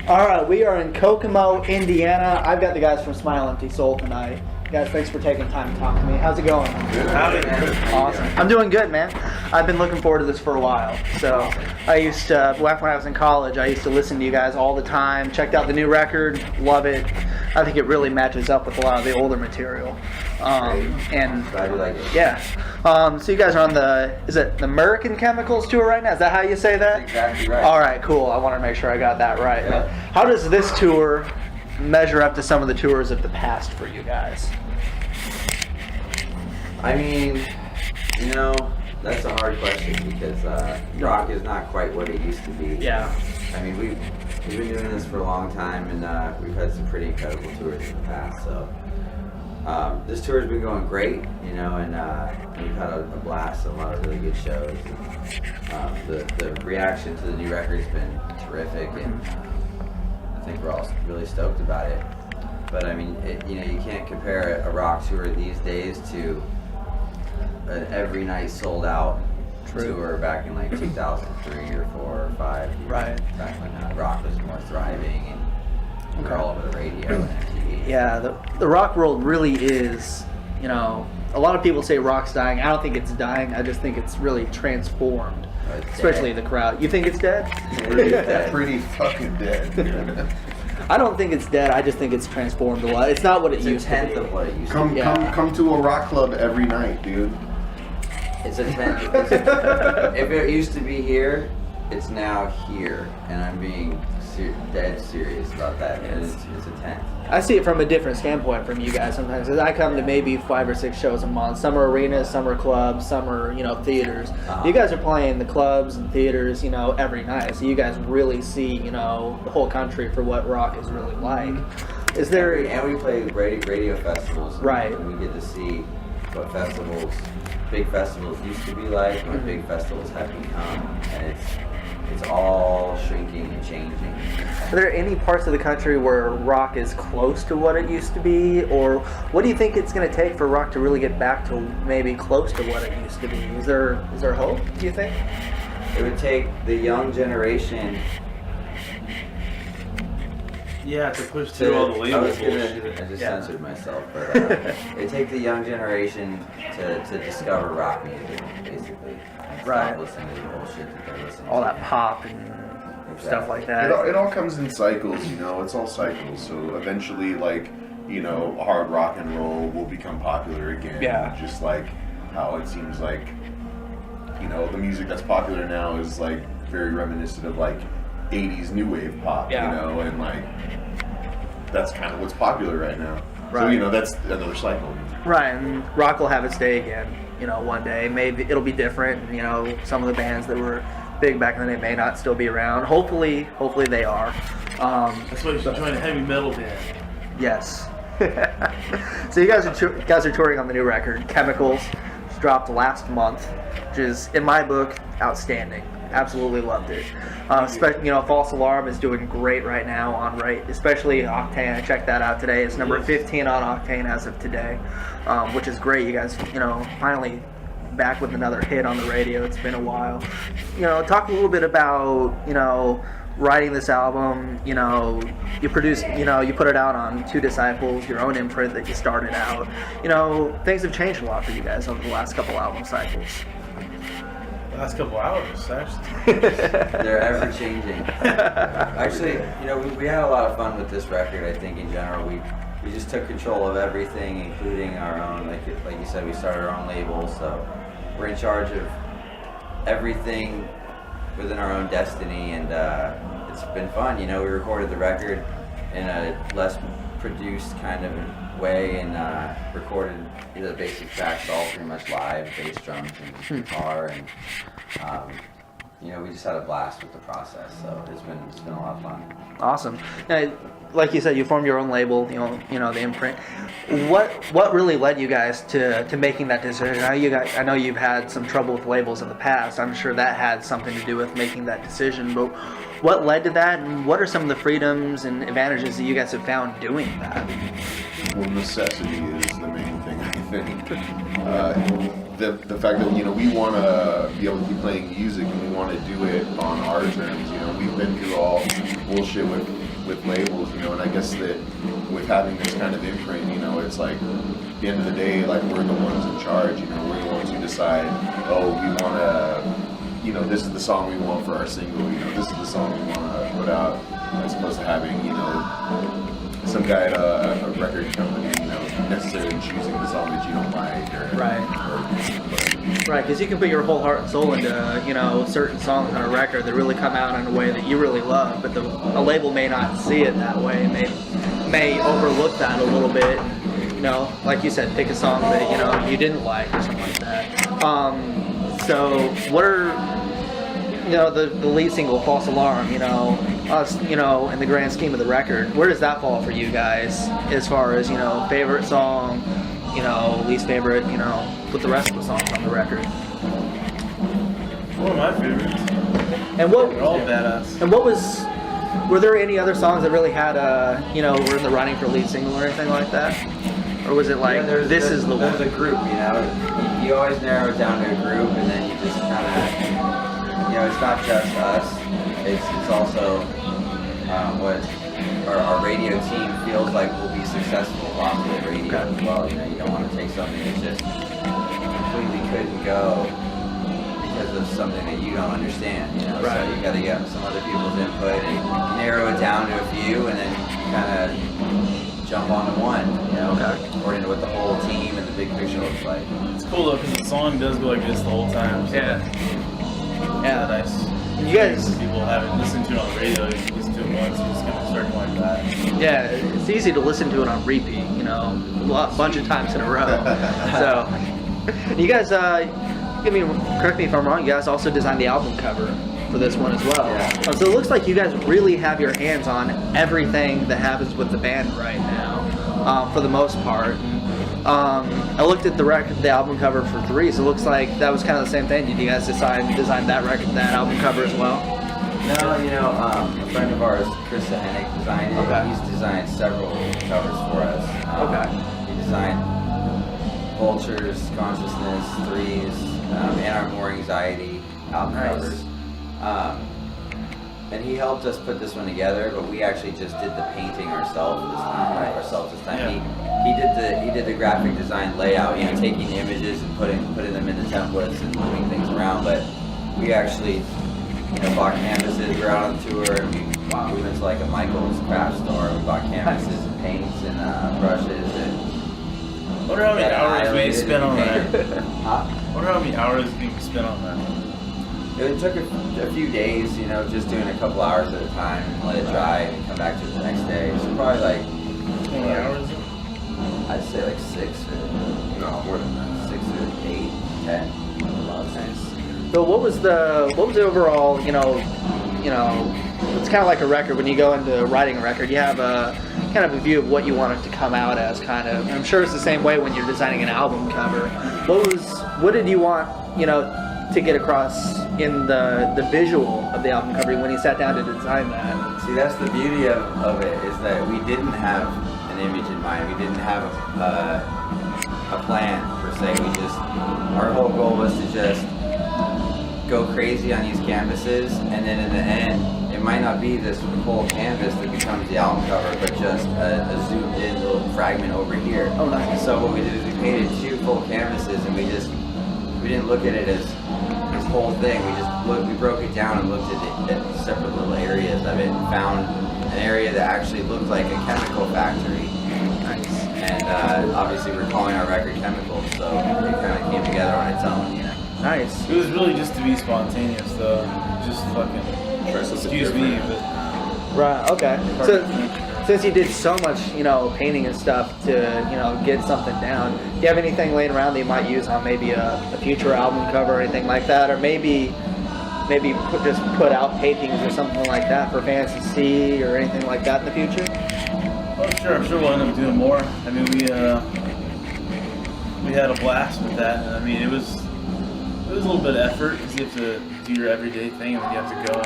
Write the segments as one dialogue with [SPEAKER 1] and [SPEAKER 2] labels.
[SPEAKER 1] All right, we are in Kokomo, Indiana. I've got the guys from Smile Empty Soul tonight. Guys, thanks for taking time to talk to me. How's it going?
[SPEAKER 2] Good. Howdy, man.
[SPEAKER 1] Awesome. I'm doing good, man. I've been looking forward to this for a while. So I used to, back when I was in college, I used to listen to you guys all the time. Checked out the new record, love it. I think it really matches up with a lot of the older material. And
[SPEAKER 2] Glad you like it.
[SPEAKER 1] yeah. So you guys are on is it the Merican Chemicals Tour right now? Is that how you say that?
[SPEAKER 2] That's exactly right.
[SPEAKER 1] All right, cool. I want to make sure I got that right.
[SPEAKER 2] Yeah.
[SPEAKER 1] How does this tour measure up to some of the tours of the past for you guys?
[SPEAKER 2] I mean, that's a hard question because rock is not quite what it used to be.
[SPEAKER 1] Yeah.
[SPEAKER 2] I mean, we've been doing this for a long time, and we've had some pretty incredible tours in the past. So this tour has been going great, and we've had a blast, a lot of really good shows. And, the reaction to the new record has been terrific, and I think we're all really stoked about it. But I mean, you can't compare a rock tour these days to an every night sold out tour back in like 2003 or 4 or 5.
[SPEAKER 1] Right.
[SPEAKER 2] Back when rock was more thriving and we were all over the radio and MTV.
[SPEAKER 1] Yeah, the rock world really is, a lot of people say rock's dying. I don't think it's dying. I just think it's really transformed, especially the crowd. You think it's dead?
[SPEAKER 3] Pretty fucking dead.
[SPEAKER 1] I don't think it's dead. I just think it's transformed a lot. It's not what it used to be.
[SPEAKER 2] Of what it used to be.
[SPEAKER 3] Come to a rock club every night, dude.
[SPEAKER 2] It's a tenth. If it used to be here, it's now here, and I'm being dead serious about that. It's a tenth.
[SPEAKER 1] I see it from a different standpoint from you guys sometimes. I come to maybe 5 or 6 shows a month. Some are arenas, some are clubs, some are, theaters. You guys are playing the clubs and theaters, every night. So you guys really see, the whole country for what rock is really like. Is there...
[SPEAKER 2] And we play radio festivals.
[SPEAKER 1] Right.
[SPEAKER 2] And we get to see what big festivals used to be like, what big festivals have become, and it's all shrinking and changing.
[SPEAKER 1] Are there any parts of the country where rock is close to what it used to be, or what do you think it's going to take for rock to really get back to maybe close to what it used to be? Is there hope, do you think?
[SPEAKER 2] It would take the young generation.
[SPEAKER 4] Yeah, to push through all the label bullshit.
[SPEAKER 2] I just censored myself, but it take the young generation to discover rock music, basically. And
[SPEAKER 1] Right.
[SPEAKER 2] Stop listening to the bullshit that they're listening
[SPEAKER 1] All
[SPEAKER 2] to.
[SPEAKER 1] that pop and stuff like that.
[SPEAKER 3] It all comes in cycles, It's all cycles. So eventually, hard rock and roll will become popular again.
[SPEAKER 1] Yeah.
[SPEAKER 3] Just like how it seems like, the music that's popular now is like very reminiscent of like 80s new wave pop.
[SPEAKER 1] Yeah.
[SPEAKER 3] And like that's kind of what's popular right now.
[SPEAKER 1] Right.
[SPEAKER 3] So that's another cycle.
[SPEAKER 1] Right, and rock will have its day again, one day. Maybe it'll be different, some of the bands that were big back then, they may not still be around. Hopefully they are.
[SPEAKER 4] That's why you should join a heavy metal band.
[SPEAKER 1] Yes. So you guys are touring on the new record, Chemicals, which dropped last month, which is, in my book, outstanding. Absolutely loved it. False Alarm is doing great right now on especially Octane. I checked that out today. It's number 15 on Octane as of today, which is great. You guys, finally back with another hit on the radio. It's been a while. Talk a little bit about, writing this album. You produced, you put it out on Two Disciples, your own imprint that you started out. Things have changed a lot for you guys over the last couple album cycles.
[SPEAKER 4] Last couple hours, actually.
[SPEAKER 2] They're ever changing. Actually, we had a lot of fun with this record. I think in general, we just took control of everything, including our own. Like you said, we started our own label, so we're in charge of everything within our own destiny, and it's been fun. We recorded the record in a less produced kind of way, and recorded the basic tracks all pretty much live, bass, drums, and guitar, and we just had a blast with the process. So it's been a lot of fun.
[SPEAKER 1] Awesome. Like you said, you formed your own label, the imprint. What really led you guys to making that decision? I know you've had some trouble with labels in the past. I'm sure that had something to do with making that decision. But what led to that, and what are some of the freedoms and advantages that you guys have found doing that?
[SPEAKER 3] Well, necessity is the main thing, I think. The fact that we want to be able to be playing music and we want to do it on our terms. We've been through all bullshit with with labels, you know, and I guess that with having this kind of imprint, you know, it's like at the end of the day, like we're the ones in charge, you know, we're the ones who decide, oh, we want to, you know, this is the song we want for our single, you know, this is the song we want to put out, as opposed to having, you know, some guy at a record company, you know, necessarily choosing the song that you don't like, or
[SPEAKER 1] Right, because you can put your whole heart and soul into, you know, certain songs on a record that really come out in a way that you really love, but a label may not see it that way, may overlook that a little bit. You know, like you said, pick a song that, you know, you didn't like or something like that. So what are, you know, the lead single, False Alarm, you know, us, you know, in the grand scheme of the record, where does that fall for you guys as far as, you know, favorite song, you know, least favorite, you know, with the rest of the songs on the record?
[SPEAKER 4] One of my favorites.
[SPEAKER 1] And what?
[SPEAKER 4] They're all badass.
[SPEAKER 1] And what was? Were there any other songs that really had you know, were in the running for lead single or anything like that? Or was it like this is the
[SPEAKER 2] there's
[SPEAKER 1] one?
[SPEAKER 2] a group, you know. You always narrow it down to a group, and then you just kind of, you know, it's not just us. It's also what our radio team feels like will be successful on the radio as well. You know, you don't want to take something that just completely couldn't go because of something that you don't understand. You know,
[SPEAKER 1] Right.
[SPEAKER 2] so you got to get some other people's input and narrow it down to a few, and then kind of jump onto one. You know, according to what the whole team and the big picture looks like.
[SPEAKER 4] It's cool though because the song does go like this the whole time. So
[SPEAKER 1] Yeah.
[SPEAKER 4] nice.
[SPEAKER 1] You guys.
[SPEAKER 4] People haven't listened to it on the radio. You can listen to it once, you're just gonna start going like that.
[SPEAKER 1] Yeah, it's easy to listen to it on repeat, you know, a bunch of times in a row. So, you guys, correct me if I'm wrong, you guys also designed the album cover for this one as well.
[SPEAKER 2] Yeah.
[SPEAKER 1] So it looks like you guys really have your hands on everything that happens with the band right now, for the most part. I looked at the album cover for 3, so it looks like that was kind of the same thing. Did you guys design that album cover as well?
[SPEAKER 2] No, you know, a friend of ours, Chris Hennick, designed it.
[SPEAKER 1] Okay.
[SPEAKER 2] He's designed several covers for us. He designed Vultures, Consciousness, Threes, and our More Anxiety album covers. And he helped us put this one together, but we actually just did the painting ourselves this time.
[SPEAKER 1] Yeah.
[SPEAKER 2] He did the graphic design layout, you know, taking the images and putting them into templates and moving things around. But we actually, you know, bought canvases. We were out on tour, and we went to like a Michael's craft store. We bought canvases and paints and brushes. And
[SPEAKER 4] I wonder how many hours we spent on that.
[SPEAKER 2] Huh?
[SPEAKER 4] I wonder how many hours we spent on that.
[SPEAKER 2] It took a few days, you know, just doing a couple hours at a time and let it dry and come back to it the next day. So probably like
[SPEAKER 4] 20 hours?
[SPEAKER 2] I'd say like 6 or no more than that, 6 or 8, 10.
[SPEAKER 1] Nice. So what was the overall, you know, it's kind of like a record. When you go into writing a record, you have a kind of a view of what you want it to come out as, kind of. I'm sure it's the same way when you're designing an album cover. What did you want, you know, to get across in the visual of the album cover when you sat down to design that?
[SPEAKER 2] See, that's the beauty of it, is that we didn't have an image in mind. We didn't have a plan per se. Our whole goal was to just go crazy on these canvases, and then in the end, it might not be this whole canvas that becomes the album cover, but just a zoomed in little fragment over here.
[SPEAKER 1] Oh, nice.
[SPEAKER 2] So what we did is we painted 2 full canvases, and we didn't look at it as this whole thing. We broke it down and looked at separate little areas of it, and found an area that actually looked like a chemical factory.
[SPEAKER 1] Nice.
[SPEAKER 2] And obviously we're calling our record Chemicals, so it kind of came together on its own, you know.
[SPEAKER 1] Nice.
[SPEAKER 4] It was really just to be spontaneous though. Just fucking, excuse me, but...
[SPEAKER 1] Right, okay. So, since you did so much, you know, painting and stuff to, you know, get something down, do you have anything laying around that you might use on maybe a future album cover or anything like that? Or maybe just put out paintings or something like that for fans to see or anything like that in the future?
[SPEAKER 4] Oh, sure, I'm sure we'll end up doing more. I mean, we had a blast with that. And, I mean, it was a little bit of effort because you have to do your everyday thing, and then you have to go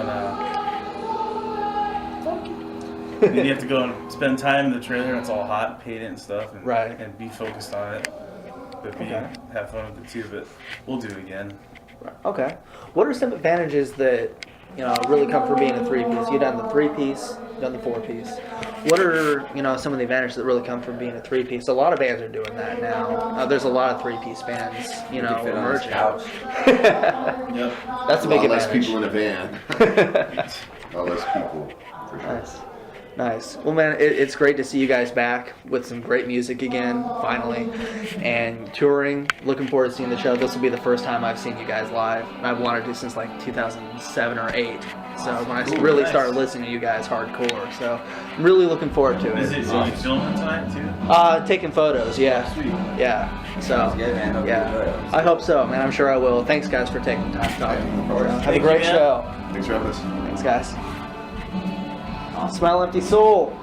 [SPEAKER 4] and you have to go and spend time in the trailer, and it's all hot, paint it and stuff, and,
[SPEAKER 1] Right.
[SPEAKER 4] and be focused on it. But have fun with it too. But we'll do it again.
[SPEAKER 1] Okay. What are some advantages that, you know, really come from being a 3-piece? You've done the 3-piece done the 4-piece. What are, you know, some of the advantages that really come from being a 3-piece? A lot of bands are doing that now. There's a lot of 3-piece bands, you know,
[SPEAKER 2] fit on this
[SPEAKER 1] emerging.
[SPEAKER 2] couch.
[SPEAKER 4] Yep.
[SPEAKER 1] That's a
[SPEAKER 3] A
[SPEAKER 1] big
[SPEAKER 3] lot less
[SPEAKER 1] advantage.
[SPEAKER 3] people in a van. A lot less people, for sure.
[SPEAKER 1] Nice. Nice. Well, man, it's great to see you guys back with some great music again, finally, and touring. Looking forward to seeing the show. This will be the first time I've seen you guys live. I've wanted to since like 2007 or 8. So when I really started listening to you guys hardcore. So I'm really looking forward to
[SPEAKER 4] Is
[SPEAKER 1] it.
[SPEAKER 4] it you filming tonight too?
[SPEAKER 1] Taking photos, yeah.
[SPEAKER 4] Sweet.
[SPEAKER 1] Yeah. So,
[SPEAKER 2] Sounds good, man. Hope you enjoy
[SPEAKER 1] yeah.
[SPEAKER 2] it.
[SPEAKER 1] I hope so, man. I'm sure I will. Thanks, guys, for taking the time to talk to me.
[SPEAKER 3] Of course.
[SPEAKER 1] Have a
[SPEAKER 4] Thank you,
[SPEAKER 1] great
[SPEAKER 4] man.
[SPEAKER 1] show.
[SPEAKER 3] Thanks for having us.
[SPEAKER 1] Thanks, guys. Smile Empty Soul.